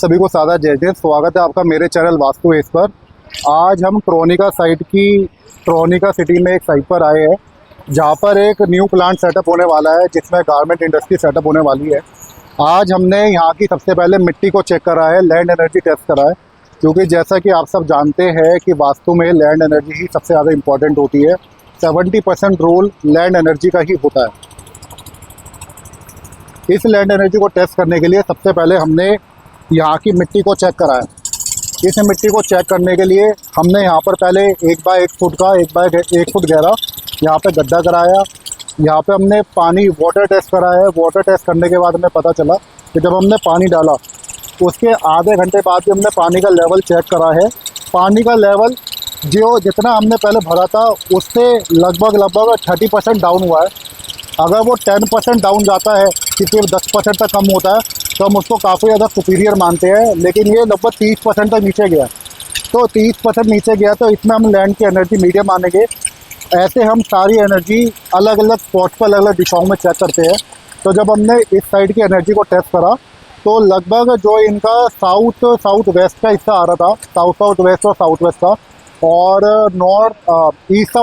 सभी को सादा जय जय। स्वागत है आपका मेरे चैनल वास्तु एस पर। आज हम ट्रोनिका सिटी में एक साइट पर आए हैं जहां पर एक न्यू प्लांट सेटअप होने वाला है, जिसमें गारमेंट इंडस्ट्री सेटअप होने वाली है। आज हमने यहाँ की सबसे पहले मिट्टी को चेक करा है, लैंड एनर्जी टेस्ट करा है, क्योंकि जैसा कि आप सब जानते हैं कि वास्तु में लैंड एनर्जी ही सबसे ज़्यादा इम्पॉर्टेंट होती है। 70% रोल लैंड एनर्जी का ही होता है। इस लैंड एनर्जी को टेस्ट करने के लिए सबसे पहले हमने यहाँ की मिट्टी को चेक करा है। इस मिट्टी को चेक करने के लिए हमने यहाँ पर पहले 1 बाय 1 फुट का 1 बाय 1 फुट गहरा यहाँ पे गड्ढा कराया। यहाँ पे हमने पानी वाटर टेस्ट कराया है। वाटर टेस्ट करने के बाद हमें पता चला कि जब हमने पानी डाला उसके आधे घंटे बाद भी हमने पानी का लेवल चेक करा है। पानी का लेवल जो जितना हमने पहले भरा था उससे लगभग 30% डाउन हुआ है। अगर वो 10% डाउन जाता है कि फिर 10% तक कम होता है तो हम उसको काफ़ी ज़्यादा सुपीरियर मानते हैं, लेकिन ये लगभग 30% तक नीचे गया। तो 30% नीचे गया तो इसमें हम लैंड की एनर्जी मीडियम मानेंगे। ऐसे हम सारी एनर्जी अलग अलग स्पॉट्स पर अलग अलग दिशाओं में चेक करते हैं। तो जब हमने इस साइड की एनर्जी को टेस्ट करा तो लगभग जो इनका साउथ वेस्ट का हिस्सा आ रहा था, साउथ वेस्ट और साउथ वेस्ट का, और ईस्ट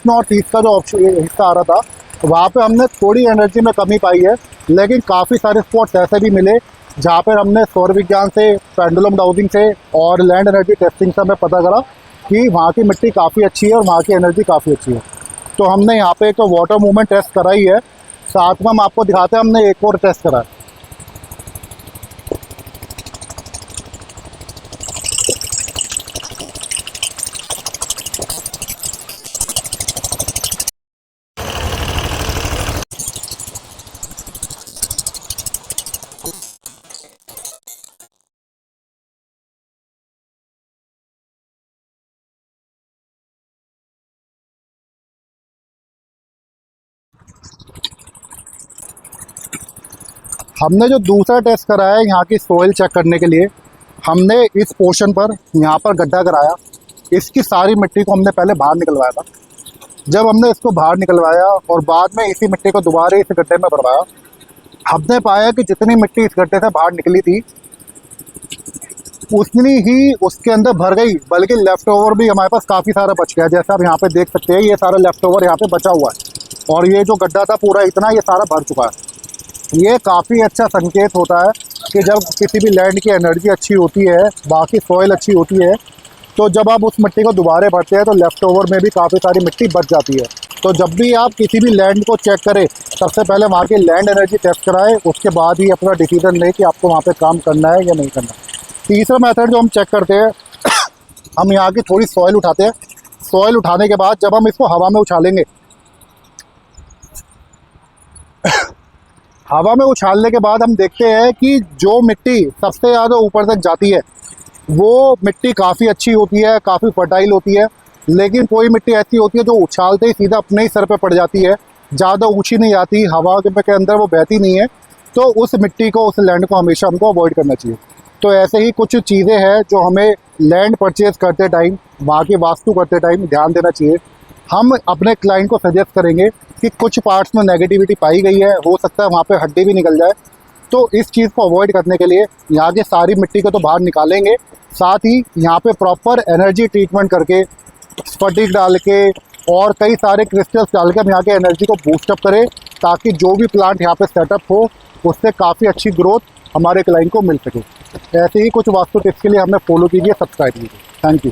नॉर्थ ईस्ट का जो हिस्सा आ रहा था, वहाँ पे हमने थोड़ी एनर्जी में कमी पाई है। लेकिन काफ़ी सारे स्पॉट्स ऐसे भी मिले जहाँ पर हमने सौर विज्ञान से, पेंडुलम डाउजिंग से और लैंड एनर्जी टेस्टिंग से हमें पता करा कि वहाँ की मिट्टी काफ़ी अच्छी है और वहाँ की एनर्जी काफ़ी अच्छी है। तो हमने यहाँ पे एक तो वाटर मूवमेंट टेस्ट कराई है, साथ में हम आपको दिखाते हैं हमने एक और टेस्ट करा है। हमने जो दूसरा टेस्ट कराया है यहाँ की सोइल चेक करने के लिए, हमने इस पोर्शन पर यहाँ पर गड्ढा कराया। इसकी सारी मिट्टी को हमने पहले बाहर निकलवाया था। जब हमने इसको बाहर निकलवाया और बाद में इसी मिट्टी को दोबारा इस गड्ढे में भरवाया, हमने पाया कि जितनी मिट्टी इस गड्ढे से बाहर निकली थी उतनी ही उसके अंदर भर गई, बल्कि लेफ़्ट ओवर भी हमारे पास काफ़ी सारा बच गया। जैसे आप यहाँ पे देख सकते हैं, ये सारा लेफ़्ट ओवर यहाँ पे बचा हुआ है और ये जो गड्ढा था पूरा इतना ये सारा भर चुका है। ये काफ़ी अच्छा संकेत होता है कि जब किसी भी लैंड की एनर्जी अच्छी होती है, बाकी सॉइल अच्छी होती है, तो जब आप उस मिट्टी को दोबारा भरते हैं तो लेफ़्ट ओवर में भी काफ़ी सारी मिट्टी बच जाती है। तो जब भी आप किसी भी लैंड को चेक करें, सबसे पहले वहाँ की लैंड एनर्जी टेस्ट कराएं, उसके बाद ही अपना डिसीजन लें कि आपको वहाँ पे काम करना है या नहीं करना। तीसरा मेथड जो हम चेक करते हैं, हम यहाँ की थोड़ी सॉइल उठाते हैं। सॉइल उठाने के बाद जब हम इसको हवा में उछालेंगे, हवा में उछालने के बाद हम देखते हैं कि जो मिट्टी सबसे ज़्यादा ऊपर तक जाती है वो मिट्टी काफ़ी अच्छी होती है, काफ़ी फर्टाइल होती है। लेकिन कोई मिट्टी ऐसी होती है जो उछालते ही सीधा अपने ही सर पे पड़ जाती है, ज़्यादा ऊंची नहीं आती, हवा के अंदर वो बहती नहीं है। तो उस मिट्टी को, उस लैंड को हमेशा हमको अवॉइड करना चाहिए। तो ऐसे ही कुछ चीज़ें हैं जो हमें लैंड परचेज़ करते टाइम, वहाँ की वास्तु करते टाइम ध्यान देना चाहिए। हम अपने क्लाइंट को सजेस्ट करेंगे कि कुछ पार्ट्स में नेगेटिविटी पाई गई है, हो सकता है वहाँ पे हड्डी भी निकल जाए। तो इस चीज़ को अवॉइड करने के लिए यहाँ की सारी मिट्टी को तो बाहर निकालेंगे, साथ ही यहाँ पे प्रॉपर एनर्जी ट्रीटमेंट करके, स्फटिक डाल के और कई सारे क्रिस्टल्स डाल के हम यहाँ के एनर्जी को बूस्टअप करें, ताकि जो भी प्लांट यहाँ पे सेटअप हो उससे काफ़ी अच्छी ग्रोथ हमारे क्लाइंट को मिल सके। ऐसे ही कुछ वास्तु टिप्स के लिए हमें फॉलो कीजिए, सब्सक्राइब कीजिए। Thank you.